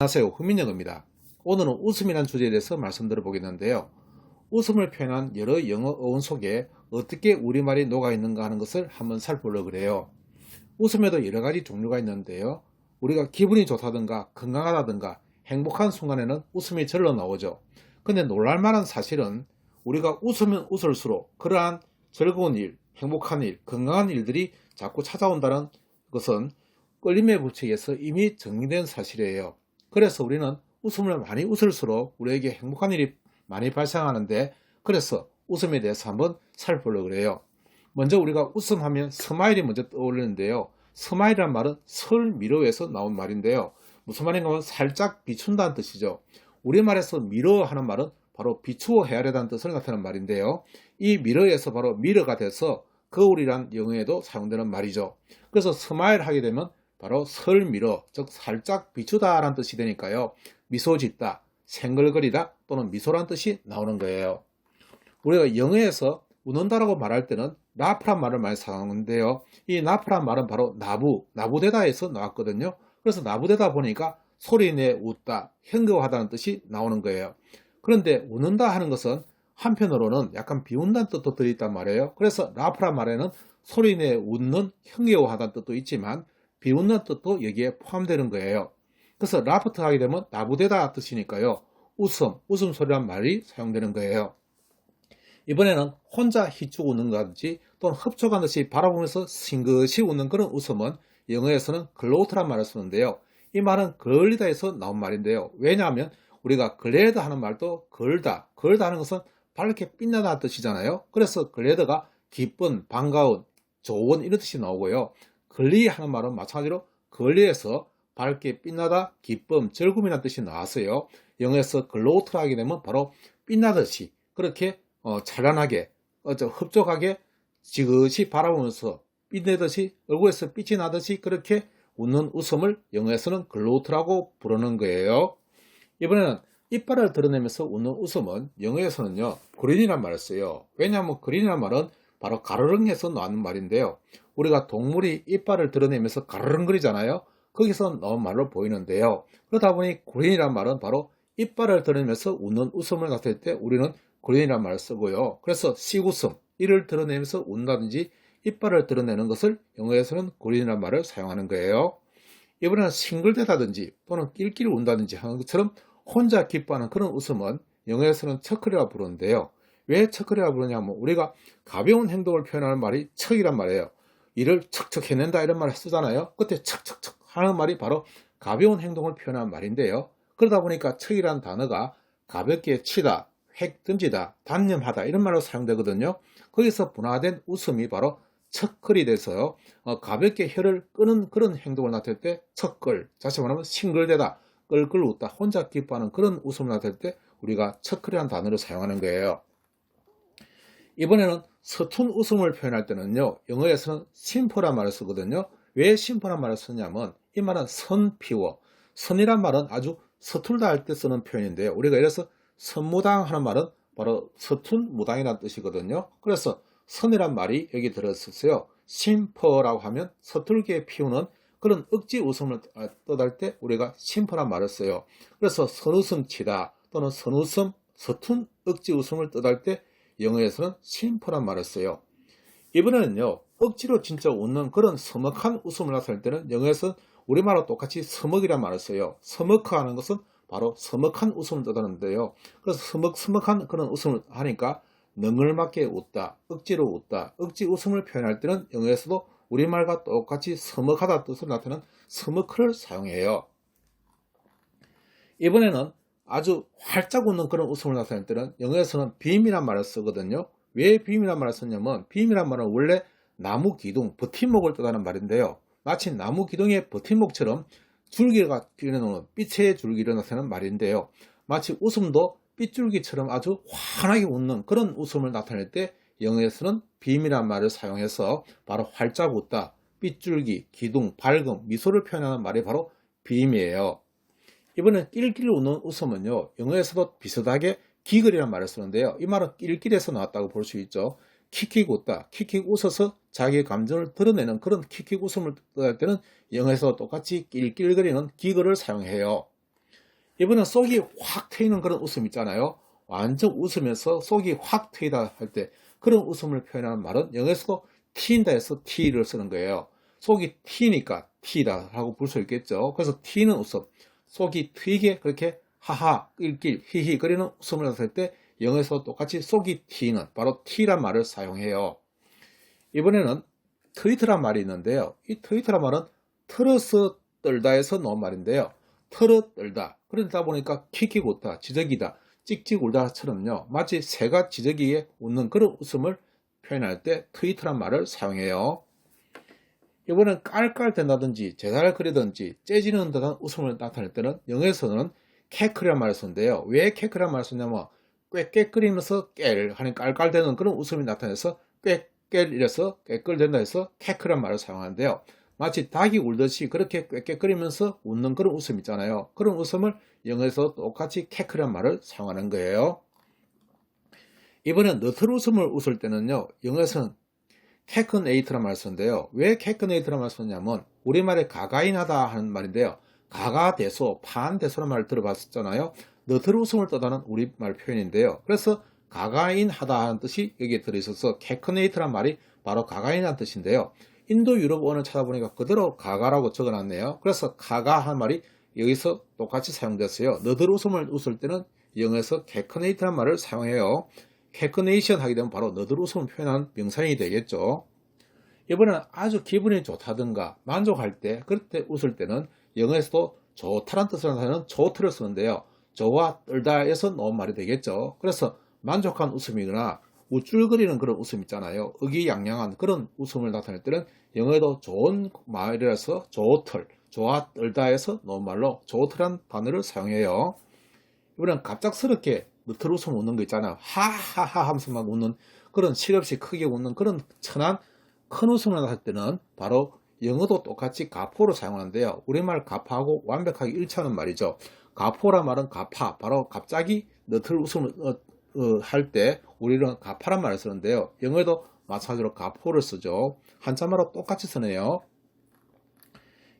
안녕하세요. 훈민영어입니다. 오늘은 웃음이라는 주제에 대해서 말씀드려 보겠는데요. 웃음을 표현한 여러 영어 어원 속에 어떻게 우리말이 녹아있는가 하는 것을 한번 살펴보려고 그래요. 웃음에도 여러 가지 종류가 있는데요. 우리가 기분이 좋다든가 건강하다든가 행복한 순간에는 웃음이 절로 나오죠. 근데 놀랄만한 사실은 우리가 웃으면 웃을수록 그러한 즐거운 일, 행복한 일, 건강한 일들이 자꾸 찾아온다는 것은 끌림의 법칙에서 이미 정리된 사실이에요. 그래서 우리는 웃음을 많이 웃을수록 우리에게 행복한 일이 많이 발생하는데, 그래서 웃음에 대해서 한번 살펴보려고 그래요. 먼저 우리가 웃음하면 스마일이 먼저 떠오르는데요. 스마일이란 말은 설미러에서 나온 말인데요. 무슨 말인가 하면 살짝 비춘다는 뜻이죠. 우리말에서 미러 하는 말은 바로 비추어 헤아리다는 뜻을 나타내는 말인데요. 이 미러에서 바로 미러가 돼서 거울이란 영어에도 사용되는 말이죠. 그래서 스마일 하게 되면 바로 설미러, 즉 살짝 비추다 라는 뜻이 되니까요. 미소 짓다, 생글거리다 또는 미소란 뜻이 나오는 거예요. 우리가 영어에서 웃는다라고 말할 때는 라프란 말을 많이 사용하는데요. 이 라프란 말은 바로 나부대다에서 나왔거든요. 그래서 나부대다 보니까 소리내 웃다, 현거하다는 뜻이 나오는 거예요. 그런데 웃는다 하는 것은 한편으로는 약간 비운다는 뜻도 들어있단 말이에요. 그래서 라프란 말에는 소리내 웃는, 현겨워하다는 뜻도 있지만 비웃는 뜻도 여기에 포함되는 거예요. 그래서 라프트 하게 되면 나부대다 뜻이니까요. 웃음소리란 말이 사용되는 거예요. 이번에는 혼자 희쭉 웃는 거든지 또는 흡족한 듯이 바라보면서 싱긋이 웃는 그런 웃음은 영어에서는 글로우트란 말을 쓰는데요. 이 말은 걸리다에서 나온 말인데요. 왜냐하면 우리가 글래드 하는 말도 걸다 하는 것은 밝게 빛나다 뜻이잖아요. 그래서 글래드가 기쁜, 반가운, 좋은 이런 뜻이 나오고요. 걸리 하는 말은 마찬가지로 걸리에서 밝게 빛나다, 기쁨, 즐거움이라는 뜻이 나왔어요. 영어에서 글로우트를 하게 되면 바로 빛나듯이 그렇게 찬란하게, 흡족하게 지그시 바라보면서 빛내듯이 얼굴에서 빛이 나듯이 그렇게 웃는 웃음을 영어에서는 글로우트라고 부르는 거예요. 이번에는 이빨을 드러내면서 웃는 웃음은 영어에서는요, 그린이란 말을 써요. 왜냐하면 그린이란 말은 바로 가르릉에서 나오는 말인데요. 우리가 동물이 이빨을 드러내면서 가르릉거리잖아요. 거기서 나온 말로 보이는데요. 그러다 보니 그린이란 말은 바로 이빨을 드러내면서 웃는 웃음을 나타낼 때 우리는 그린이란 말을 쓰고요. 그래서 시웃음, 이를 드러내면서 웃는다든지 이빨을 드러내는 것을 영어에서는 그린이란 말을 사용하는 거예요. 이번에는 싱글대다든지 또는 낄낄 웃는다든지 하는 것처럼 혼자 기뻐하는 그런 웃음은 영어에서는 척클이라고 부르는데요. 왜 척클이라고 부르냐면 우리가 가벼운 행동을 표현하는 말이 척이란 말이에요. 이를 척척 해낸다 이런 말을 쓰잖아요. 그때 척척척 하는 말이 바로 가벼운 행동을 표현하는 말인데요. 그러다 보니까 척이라는 단어가 가볍게 치다, 획 던지다, 단념하다 이런 말로 사용되거든요. 거기서 분화된 웃음이 바로 척클이 돼서요. 가볍게 혀를 끄는 그런 행동을 나타낼 때 척끌, 다시 말하면 싱글대다, 끌끌 웃다, 혼자 기뻐하는 그런 웃음을 나타낼 때 우리가 척클이라는 단어를 사용하는 거예요. 이번에는 서툰 웃음을 표현할 때는요, 영어에서는 심플한 말을 쓰거든요. 왜 심플한 말을 쓰냐면 이 말은 선피워, 선이란 말은 아주 서툴다 할 때 쓰는 표현인데요. 우리가 예를 들어서 선무당 하는 말은 바로 서툰 무당이라는 뜻이거든요. 그래서 선이란 말이 여기 들어있어요. 심플라고 하면 서툴게 피우는 그런 억지 웃음을 떠날 때 우리가 심플한 말을 써요. 그래서 선웃음 치다 또는 선웃음, 서툰 억지 웃음을 떠날 때 영어에서는 심플한 말을 써요. 이번에는요, 억지로 진짜 웃는 그런 서먹한 웃음을 나타낼 때는 영어에서는 우리말과 똑같이 서먹이란 말을 써요. 서먹하는 것은 바로 서먹한 웃음을 뜻하는데요. 그래서 서먹한 그런 웃음을 하니까 능을맞게 웃다, 억지로 웃다, 억지 웃음을 표현할 때는 영어에서도 우리말과 똑같이 서먹하다 뜻을 나타내는 서머크를 사용해요. 이번에는 아주 활짝 웃는 그런 웃음을 나타낼 때는 영어에서는 빔이란 말을 쓰거든요. 왜 빔이란 말을 썼냐면 빔이란 말은 원래 나무 기둥, 버팀목을 뜻하는 말인데요. 마치 나무 기둥의 버팀목처럼 줄기가 피어나는 빛의 줄기를 나타내는 말인데요. 마치 웃음도 빗줄기처럼 아주 환하게 웃는 그런 웃음을 나타낼 때 영어에서는 빔이란 말을 사용해서 바로 활짝 웃다, 빗줄기, 기둥, 밝음, 미소를 표현하는 말이 바로 빔이에요. 이번엔 낄낄 웃는 웃음은요, 영어에서도 비슷하게 기글이라는 말을 쓰는데요. 이 말은 낄낄에서 나왔다고 볼 수 있죠. 킥킥 웃다, 킥킥 웃어서 자기의 감정을 드러내는 그런 킥킥 웃음을 뜻할 때는 영어에서 똑같이 낄낄거리는 기글을 사용해요. 이번엔 속이 확 트이는 그런 웃음 있잖아요. 완전 웃으면서 속이 확 트이다 할 때 그런 웃음을 표현하는 말은 영어에서도 트인다 해서 T를 쓰는 거예요. 속이 트이니까 T다 하고 볼 수 있겠죠. 그래서 T는 웃음, 속이 트이게 그렇게 하하, 낄낄, 히히 거리는 웃음을 나타낼 때 영어에서 똑같이 속이 트이는 바로 T란 말을 사용해요. 이번에는 트위트란 말이 있는데요. 이 트위트란 말은 틀어서 떨다에서 나온 말인데요. 틀어 떨다. 그러다 보니까 킥킥 웃다, 지저귀다, 찍찍 울다처럼요. 마치 새가 지저귀에 웃는 그런 웃음을 표현할 때 트위트란 말을 사용해요. 이번엔 깔깔댄다든지 제사를 그리든지 째지는 듯한 웃음을 나타낼 때는 영어에서는 캐클이란 말을 쓰는데요. 왜 캐클이란 말을 쓰냐면 꽥꽥거리면서 깨를 하는 깔깔대는 그런 웃음이 나타나서 꽥꽥이라서 깨끌댄다 해서 캐클이란 말을 사용하는데요. 마치 닭이 울듯이 그렇게 꽥꽥거리면서 웃는 그런 웃음 있잖아요. 그런 웃음을 영어에서 똑같이 캐클이란 말을 사용하는 거예요. 이번엔 너털 웃음을 웃을 때는요. 영어에서는 캐커네이트란 말을 쓰는데요. 왜 캐커네이트란 말을 쓰냐면 우리말에 가가인하다 하는 말인데요. 가가대소, 판대소란 말을 들어봤었잖아요. 너털 웃음을 떠다는 우리말 표현인데요. 그래서 가가인하다 하는 뜻이 여기에 들어있어서 캐커네이트란 말이 바로 가가인이라는 뜻인데요. 인도 유럽 어원을 찾아보니까 그대로 가가라고 적어놨네요. 그래서 가가 한 말이 여기서 똑같이 사용됐어요. 너털 웃음을 웃을 때는 영어에서 캐커네이트란 말을 사용해요. 캐커네이션 하게 되면 바로 너들 웃음을 표현한 명사형이 되겠죠. 이번에는 아주 기분이 좋다든가 만족할 때, 그럴 때 웃을 때는 영어에서도 좋다란 뜻을 나타내는 좋트를 쓰는데요. 좋아 떨다에서 나온 말이 되겠죠. 그래서 만족한 웃음이거나 우쭐거리는 그런 웃음 있잖아요. 의기양양한 그런 웃음을 나타낼 때는 영어에도 좋은 말이라서 좋틀, 좋아 떨다에서 나온 말로 좋트란 단어를 사용해요. 이번엔 갑작스럽게 너털 웃음 웃는 거 있잖아요. 하하하 하면서 막 웃는 그런 실없이 크게 웃는 그런 천한 큰 웃음을 할 때는 바로 영어도 똑같이 가포로 사용하는데요. 우리말 가파하고 완벽하게 일치하는 말이죠. 가포란 말은 가파, 바로 갑자기 너털 웃음을 할 때 우리는 가파란 말을 쓰는데요. 영어에도 마찬가지로 가포를 쓰죠. 한자말로 똑같이 쓰네요.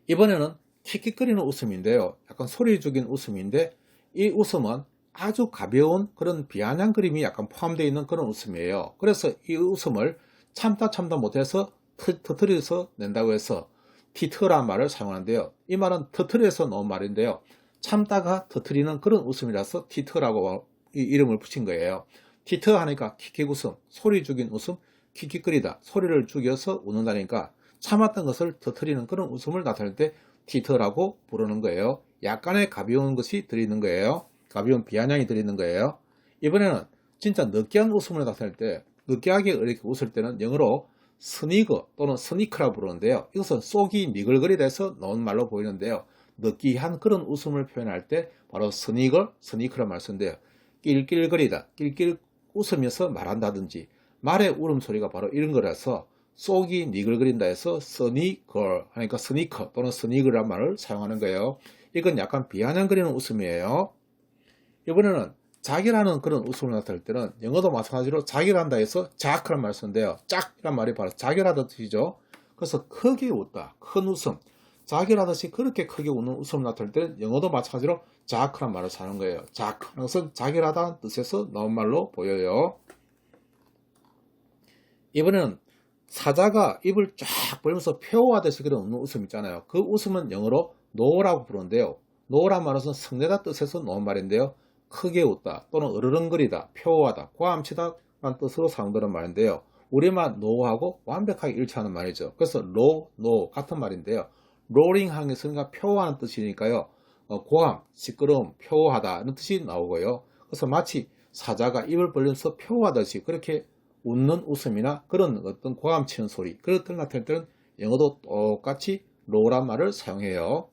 이번에는 킥킥거리는 웃음인데요. 약간 소리 죽인 웃음인데 이 웃음은 아주 가벼운 그런 비아냥거림이 약간 포함되어 있는 그런 웃음이에요. 그래서 이 웃음을 참다 못해서 터트려서 낸다고 해서 티터란 말을 사용하는데요. 이 말은 터트려서 나온 말인데요. 참다가 터트리는 그런 웃음이라서 티터라고 이름을 붙인 거예요. 티터 하니까 킥킥 웃음, 소리 죽인 웃음, 킥킥거리다, 소리를 죽여서 웃는다니까 참았던 것을 터트리는 그런 웃음을 나타낼 때 티터라고 부르는 거예요. 약간의 가벼운 것이 들어있는 거예요. 가벼운 비아냥이 들어있는 거예요. 이번에는 진짜 느끼한 웃음을 나타낼 때, 느끼하게 이렇게 웃을 때는 영어로 스니거 또는 스니크라고 부르는데요. 이것은 속이 니글거리다 해서 나온 말로 보이는데요. 느끼한 그런 웃음을 표현할 때 바로 스니크라는 말을 쓰는데요. 낄낄거리다, 낄낄 웃으면서 말한다든지 말의 울음소리가 바로 이런 거라서 속이 니글거린다 해서 스니걸 하니까 스니커 또는 스니그란 말을 사용하는 거예요. 이건 약간 비아냥거리는 웃음이에요. 이번에는 자기라는 그런 웃음을 나타낼 때는 영어도 마찬가지로 자기란다 해서 자크란 말을 쓰는데요. 짝이란 말이 바로 자기라는 뜻이죠. 그래서 크게 웃다, 큰 웃음, 자기라듯이 그렇게 크게 웃는 웃음을 나타낼 때는 영어도 마찬가지로 자크란 말을 사는 거예요. 자크, 이것은 자기라다는 뜻에서 나온 말로 보여요. 이번에는 사자가 입을 쫙 벌면서 표어하듯이 그런 웃는 웃음 있잖아요. 그 웃음은 영어로 노라고 부르는데요. 노란 말은 성내다 뜻에서 나온 말인데요. 크게 웃다 또는 으르렁거리다, 표어하다, 고함치다 라는 뜻으로 사용되는 말인데요. 우리말 노하고 완벽하게 일치하는 말이죠. 그래서 노 같은 말인데요. 롤링 하는 것은 표어하는 뜻이니까요. 고함, 시끄러움, 표어하다 이런 뜻이 나오고요. 그래서 마치 사자가 입을 벌리면서 표어하듯이 그렇게 웃는 웃음이나 그런 어떤 고함치는 소리, 그런 것들 나타낼 때는 영어도 똑같이 로란 말을 사용해요.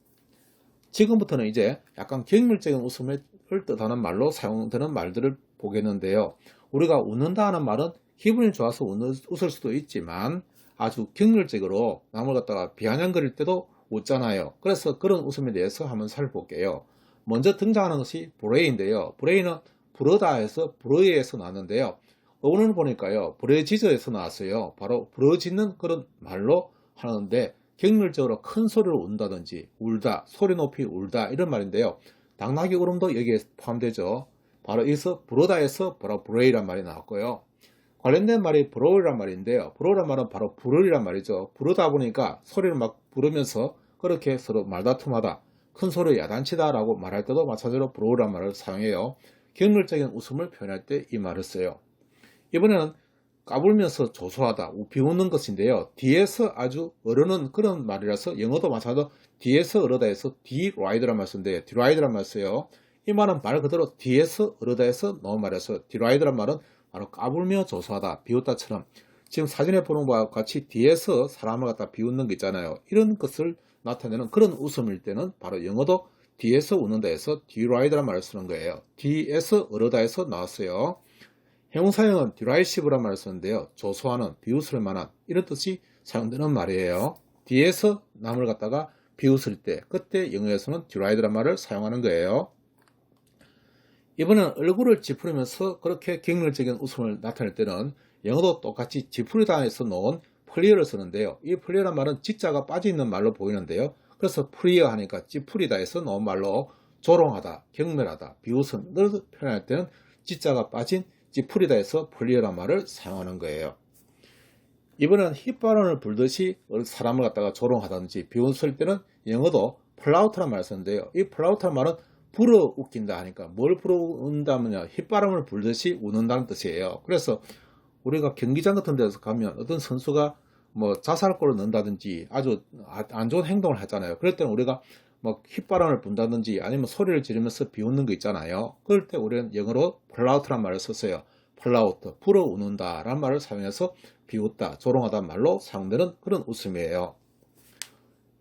지금부터는 이제 약간 경멸적인 웃음을 뜻하는 말로 사용되는 말들을 보겠는데요. 우리가 웃는다 하는 말은 기분이 좋아서 웃을 수도 있지만 아주 경멸적으로 남을 갖다가 비아냥거릴 때도 웃잖아요. 그래서 그런 웃음에 대해서 한번 살펴볼게요. 먼저 등장하는 것이 브레이인데요. 브레이는 부르다 해서 브레이에서 나왔는데요. 어원을 보니까요. 브레지저에서 나왔어요. 바로 부러지는 그런 말로 하는데 경멸적으로 큰 소리로 운다든지 울다, 소리 높이 울다 이런 말인데요. 당나귀 울음도 여기에 포함되죠. 바로 여기서 부르다에서 바로 브레이란 말이 나왔고요. 관련된 말이 브로우란 말인데요. 브로우란 말은 바로 부르리란 말이죠. 부르다 보니까 소리를 막 부르면서 그렇게 서로 말다툼하다, 큰 소리 야단치다 라고 말할 때도 마찬가지로 브로우란 말을 사용해요. 경멸적인 웃음을 표현할 때 이 말을 써요. 이번에는 까불면서 조소하다, 비웃는 것인데요. 뒤에서 아주 어르는 그런 말이라서 영어도 마찬가지로 뒤에서 어르다 해서 디라이드란 말 쓰는데 디라이드란 말 써요. 이 말은 말 그대로 뒤에서 어르다 해서 나온 말이라서 디라이드란 말은 바로 까불며 조소하다, 비웃다처럼 지금 사진에 보는 바와 같이 뒤에서 사람을 갖다 비웃는 게 있잖아요. 이런 것을 나타내는 그런 웃음일 때는 바로 영어도 뒤에서 웃는다 해서 디라이드란 말을 쓰는 거예요. 뒤에서 어르다 해서 나왔어요. 형용사형은 derisive란 말을 쓰는데요. 조소하는, 비웃을 만한 이런 뜻이 사용되는 말이에요. 뒤에서 남을 갖다가 비웃을 때 그때 영어에서는 deride란 말을 사용하는 거예요. 이번엔 얼굴을 찌푸리면서 그렇게 경멸적인 웃음을 나타낼 때는 영어도 똑같이 찌푸리다에서 놓은 플리어를 쓰는데요. 이 플리어란 말은 지자가 빠져있는 말로 보이는데요. 그래서 플리어 하니까 찌푸리다에서 놓은 말로 조롱하다, 경멸하다, 비웃음을 표현할 때는 지자가 빠진 찌푸리다에서 플리어란 말을 사용하는 거예요. 이번엔 홧바람을 불듯이 사람을 갖다가 조롱하든지 비웃을 때는 영어도 플라우트란 말을 쓰는데요. 이 플라우트란 말은 불어 웃긴다 하니까 뭘 불어 웃는다면요, 홧바람을 불듯이 웃는다는 뜻이에요. 그래서 우리가 경기장 같은 데서 가면 어떤 선수가 뭐 자살골을 넣는다든지 아주 안 좋은 행동을 하잖아요. 그럴 때는 우리가 뭐 홧바람을 분다든지 아니면 소리를 지르면서 비웃는 거 있잖아요. 그럴 때 우리는 영어로 플라우트란 말을 썼어요. 플라우트, 불어 웃는다 라는 말을 사용해서 비웃다, 조롱하다는 말로 사용되는 그런 웃음이에요.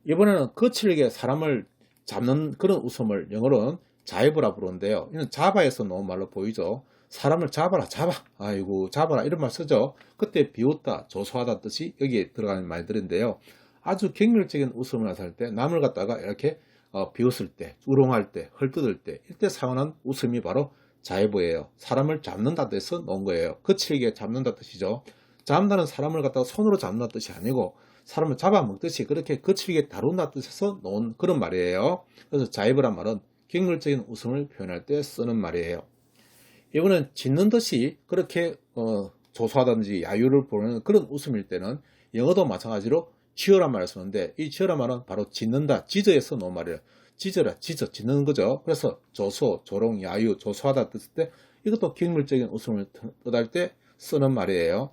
이번에는 거칠게 사람을 잡는 그런 웃음을 영어로는 자이브라 부르는데요. 이는 자바에서 나온 말로 보이죠. 사람을 잡아라, 잡아, 아이고 잡아라 이런 말 쓰죠. 그때 비웃다, 조소하다 뜻이 여기에 들어가는 말들인데요. 아주 경멸적인 웃음을 나타낼 때 남을 갖다가 이렇게 비웃을 때, 우롱할 때, 헐뜯을 때 이때 사용하는 웃음이 바로 자이브예요. 사람을 잡는다 뜻에서 놓은 거예요. 거칠게 잡는다 뜻이죠. 잡는다는 사람을 갖다가 손으로 잡는다 뜻이 아니고 사람을 잡아먹듯이 그렇게 거칠게 다룬다 뜻에서 놓은 그런 말이에요. 그래서 자이브란 말은 경멸적인 웃음을 표현할 때 쓰는 말이에요. 이거는 짖는 듯이 그렇게 조소하든지 야유를 보는 그런 웃음일 때는 영어도 마찬가지로 치어란 말을 쓰는데 이 치어란 말은 바로 짖는다, 짖어에서 놓은 말이에요. 짖어라, 짖어, 짖는 거죠. 그래서 조소, 조롱, 야유, 조소하다 뜻일 때 이것도 경멸적인 웃음을 뜻할 때 쓰는 말이에요.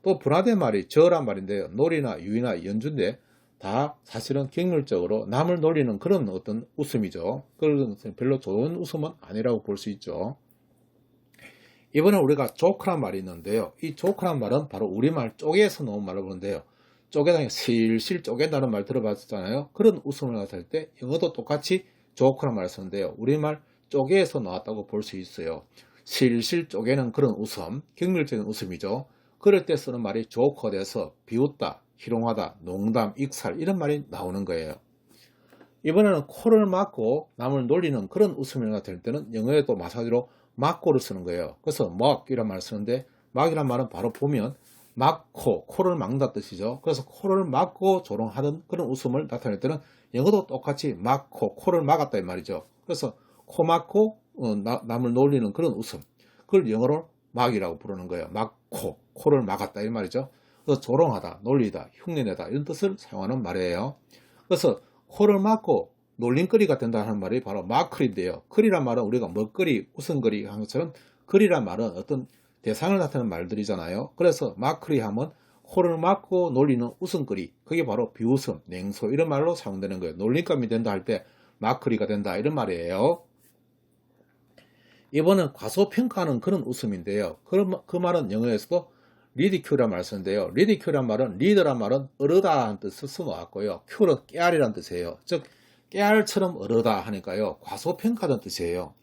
또 분화된 말이 저란 말인데요. 놀이나 유의나 연주인데 다 사실은 경멸적으로 남을 놀리는 그런 어떤 웃음이죠. 그런 별로 좋은 웃음은 아니라고 볼 수 있죠. 이번에 우리가 조크란 말이 있는데요. 이 조크란 말은 바로 우리말 쪼개서 놓은 말을 보는데요. 쪼개다 실실 쪼갠다는 말 들어봤잖아요. 그런 웃음을 나타낼 때 영어도 똑같이 조크란 말을 쓰는데요. 우리말 쪼개서 나왔다고 볼 수 있어요. 실실 쪼개는 그런 웃음, 경멸적인 웃음이죠. 그럴 때 쓰는 말이 조커돼서 비웃다, 희롱하다, 농담, 익살 이런 말이 나오는 거예요. 이번에는 코를 막고 남을 놀리는 그런 웃음이 나타낼 때는 영어에도 마찬가지로 막고를 쓰는 거예요. 그래서 mock이란 말을 쓰는데 막이란 말은 바로 보면 막고, 코를 막는다 뜻이죠. 그래서 코를 막고 조롱하는 그런 웃음을 나타낼 때는 영어도 똑같이 막고, 코를 막았다 이 말이죠. 그래서 코 막고 남을 놀리는 그런 웃음, 그걸 영어로 막이라고 부르는 거예요. 막고, 코를 막았다 이 말이죠. 그래서 조롱하다, 놀리다, 흉내내다 이런 뜻을 사용하는 말이에요. 그래서 코를 막고 놀림거리가 된다는 말이 바로 마클인데요. 클이란 말은 우리가 먹거리, 웃음거리 한 것처럼 글이란 말은 어떤 대상을 나타내는 말들이잖아요. 그래서 마클이 하면 코를 막고 놀리는 웃음거리, 그게 바로 비웃음, 냉소 이런 말로 사용되는 거예요. 놀림감이 된다 할 때 마클이가 된다 이런 말이에요. 이번엔 과소평가하는 그런 웃음인데요. 그 말은 영어에서도 리디큐란 말을 쓰는데요. 리디큐란 말은 리더란 말은 어르다라는 뜻을 써놓았고요. 큐는 깨알이라는 뜻이에요. 즉 깨알처럼 어르다 하니까요. 과소평가하는 뜻이에요.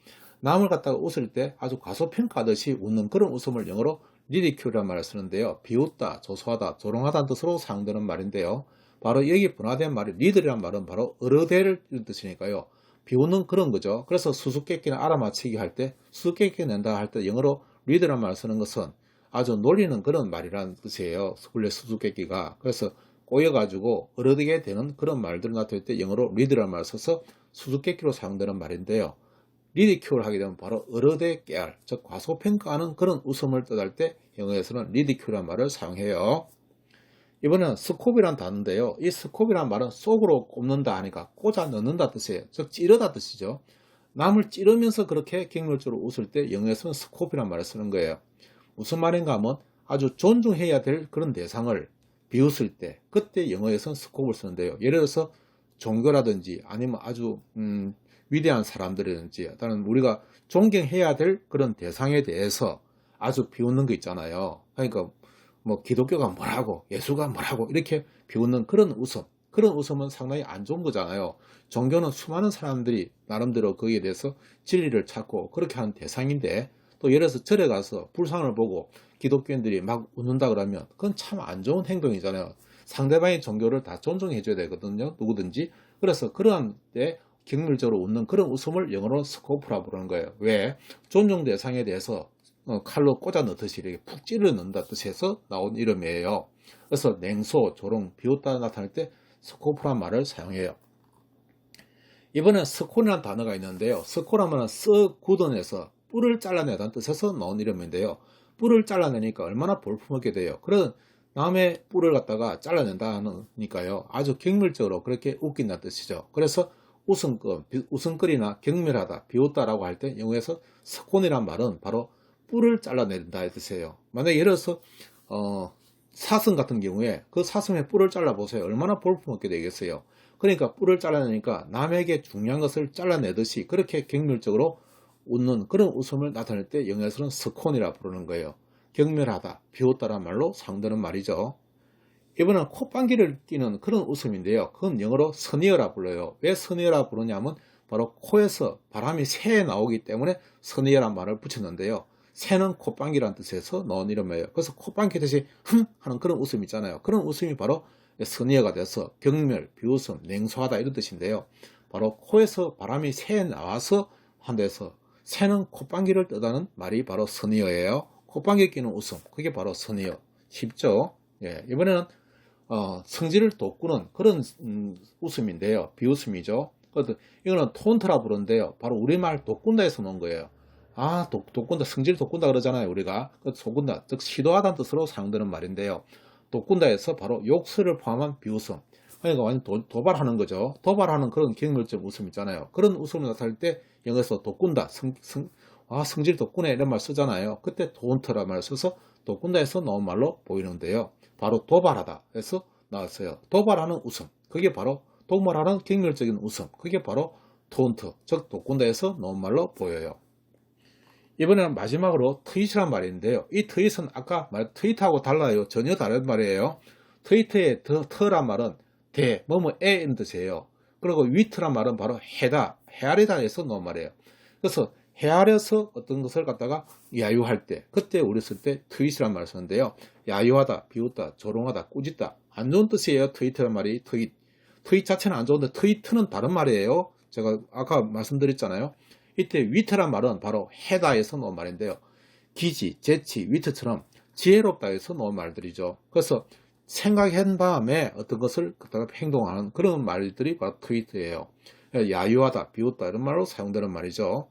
남을 갖다가 웃을 때 아주 과소평가하듯이 웃는 그런 웃음을 영어로 리디큐란 말을 쓰는데요. 비웃다, 조소하다, 조롱하다는 뜻으로 사용되는 말인데요. 바로 여기 분화된 말이 리더란 말은 바로 어르대를 이런 뜻이니까요. 비웃는 그런 거죠. 그래서 수수께끼나 알아맞히기 할 때 수수께끼 낸다 할 때 영어로 리더란 말을 쓰는 것은 아주 놀리는 그런 말이라는 뜻이에요. 원래 수수께끼가. 그래서 꼬여가지고 어르게 되는 그런 말들을 나타낼 때 영어로 리드라는 말을 써서 수수께끼로 사용되는 말인데요. 리디큐얼 하게 되면 바로 어르되 깨알, 즉 과소평가하는 그런 웃음을 뜻할 때 영어에서는 리디큐얼이라는 말을 사용해요. 이번에는 스콥이란 단어인데요. 이 스콥이란 말은 속으로 꼽는다 하니까 꽂아 넣는다 뜻이에요. 즉 찌르다 뜻이죠. 남을 찌르면서 그렇게 격렬적으로 웃을 때 영어에서는 스콥이란 말을 쓰는 거예요. 무슨 말인가 하면 아주 존중해야 될 그런 대상을 비웃을 때 그때 영어에서는 스콥을 쓰는데요. 예를 들어서 종교라든지 아니면 아주 위대한 사람들이든지 다른 우리가 존경해야 될 그런 대상에 대해서 아주 비웃는 거 있잖아요. 그러니까 뭐 기독교가 뭐라고 예수가 뭐라고 이렇게 비웃는 그런 웃음, 그런 웃음은 상당히 안 좋은 거잖아요. 종교는 수많은 사람들이 나름대로 거기에 대해서 진리를 찾고 그렇게 하는 대상인데 또 예를 들어서 절에 가서 불상을 보고 기독교인들이 막 웃는다 그러면 그건 참 안 좋은 행동이잖아요. 상대방의 종교를 다 존중해 줘야 되거든요. 누구든지. 그래서 그러한 때 격렬적으로 웃는 그런 웃음을 영어로 스코프라 부르는 거예요. 왜? 존중 대상에 대해서 칼로 꽂아 넣듯이 이렇게 푹 찌르 넣는다 뜻에서 나온 이름이에요. 그래서 냉소, 조롱, 비웃다 나타날 때 스코프란 말을 사용해요. 이번엔 스콘이라는 단어가 있는데요. 스코라면 썩 굳어내서 뿔을 잘라내다는 뜻에서 나온 이름인데요. 뿔을 잘라내니까 얼마나 볼품없게 돼요. 그런 남의 뿔을 갖다가 잘라낸다니까요. 아주 격렬적으로 그렇게 웃긴다는 뜻이죠. 그래서 웃음거리나 격렬하다, 비웃다라고 할 때 영어에서 스콘이란 말은 바로 뿔을 잘라낸다 뜻이에요. 만약에 예를 들어서 사슴 같은 경우에 그 사슴의 뿔을 잘라보세요. 얼마나 볼품없게 되겠어요. 그러니까 뿔을 잘라내니까 남에게 중요한 것을 잘라내듯이 그렇게 격렬적으로 웃는 그런 웃음을 나타낼 때 영어에서는 스콘이라 부르는 거예요. 격렬하다, 비웃다란 말로 사용되는 말이죠. 이번엔 콧방귀를 끼는 그런 웃음인데요. 그건 영어로 스니어라 불러요. 왜 스니어라 부르냐면 바로 코에서 바람이 새에 나오기 때문에 스니어란 말을 붙였는데요. 새는 콧방귀란 뜻에서 넣은 이름이에요. 그래서 콧방귀 듯이 흠 하는 그런 웃음 있잖아요. 그런 웃음이 바로 스니어가 돼서 격렬, 비웃음, 냉소하다 이런 뜻인데요. 바로 코에서 바람이 새에 나와서 한데서 새는 콧방귀를 뜨다는 말이 바로 스니어예요. 콧방귀 끼는 웃음, 그게 바로 스니어. 쉽죠? 예, 이번에는 성질을 돋구는 그런 웃음인데요. 비웃음이죠. 이거는 톤트라 부르는데요. 바로 우리말 돋군다에서 나온 거예요. 아, 돋군다, 성질 돋군다 그러잖아요. 우리가 속군다, 즉 시도하다는 뜻으로 사용되는 말인데요. 돋군다에서 바로 욕설을 포함한 비웃음. 그러니까 완전 도발하는 거죠. 도발하는 그런 격렬적 웃음 있잖아요. 그런 웃음을 나타낼 때 영어에서 돋군다, 성질 돋구네 이런 말 쓰잖아요. 그때 돈트라 말을 써서 돋군다에서 나온 말로 보이는데요. 바로 도발하다 해서 나왔어요. 도발하는 웃음. 그게 바로 도발하는 격렬적인 웃음. 그게 바로 톤트, 즉 돋군다에서 나온 말로 보여요. 이번에는 마지막으로 트윗이란 말인데요. 이 트윗은 아까 말 트윗하고 달라요. 전혀 다른 말이에요. 트윗의 터란 말은 대, 뭐뭐에 이런 뜻이에요. 그리고 위트란 말은 바로 해다, 헤아리다 해서 나온 말이에요. 그래서 헤아려서 어떤 것을 갖다가 야유할 때, 그때 우리 쓸 때 트윗이란 말을 쓰는데요. 야유하다, 비웃다, 조롱하다, 꾸짖다. 안 좋은 뜻이에요. 트윗이란 말이 트윗. 트윗 자체는 안 좋은데 트윗은 다른 말이에요. 제가 아까 말씀드렸잖아요. 이때 위트란 말은 바로 해다에서 나온 말인데요. 기지, 재치, 위트처럼 지혜롭다에서 나온 말들이죠. 그래서 생각한 다음에 어떤 것을 갖다가 행동하는 그런 말들이 바로 트위트예요. 야유하다, 비웃다 이런 말로 사용되는 말이죠.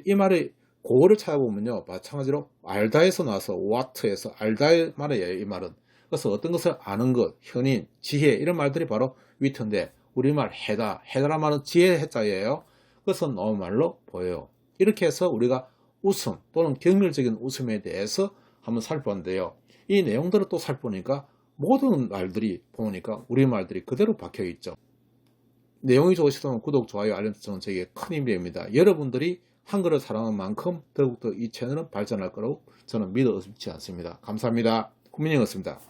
이 말이 고어를 찾아보면요. 마찬가지로 알다에서 나와서 what에서 알다의 말이에요. 이 말은. 그래서 어떤 것을 아는 것, 현인, 지혜 이런 말들이 바로 위트인데 우리말 해다, 해다란 말은 지혜 해자예요. 그래서 나온 말로 보여요. 이렇게 해서 우리가 웃음 또는 격렬적인 웃음에 대해서 한번 살펴봤는데요. 이 내용들을 또 살펴보니까 모든 말들이 보니까 우리말들이 그대로 박혀있죠. 내용이 좋으시다면 구독, 좋아요, 알림 설정은 저에게 큰 힘이 됩니다. 여러분들이 한글을 사랑하는 만큼 더욱더 이 채널은 발전할 거라고 저는 믿어 의심치 않습니다. 감사합니다. 국민이었습니다.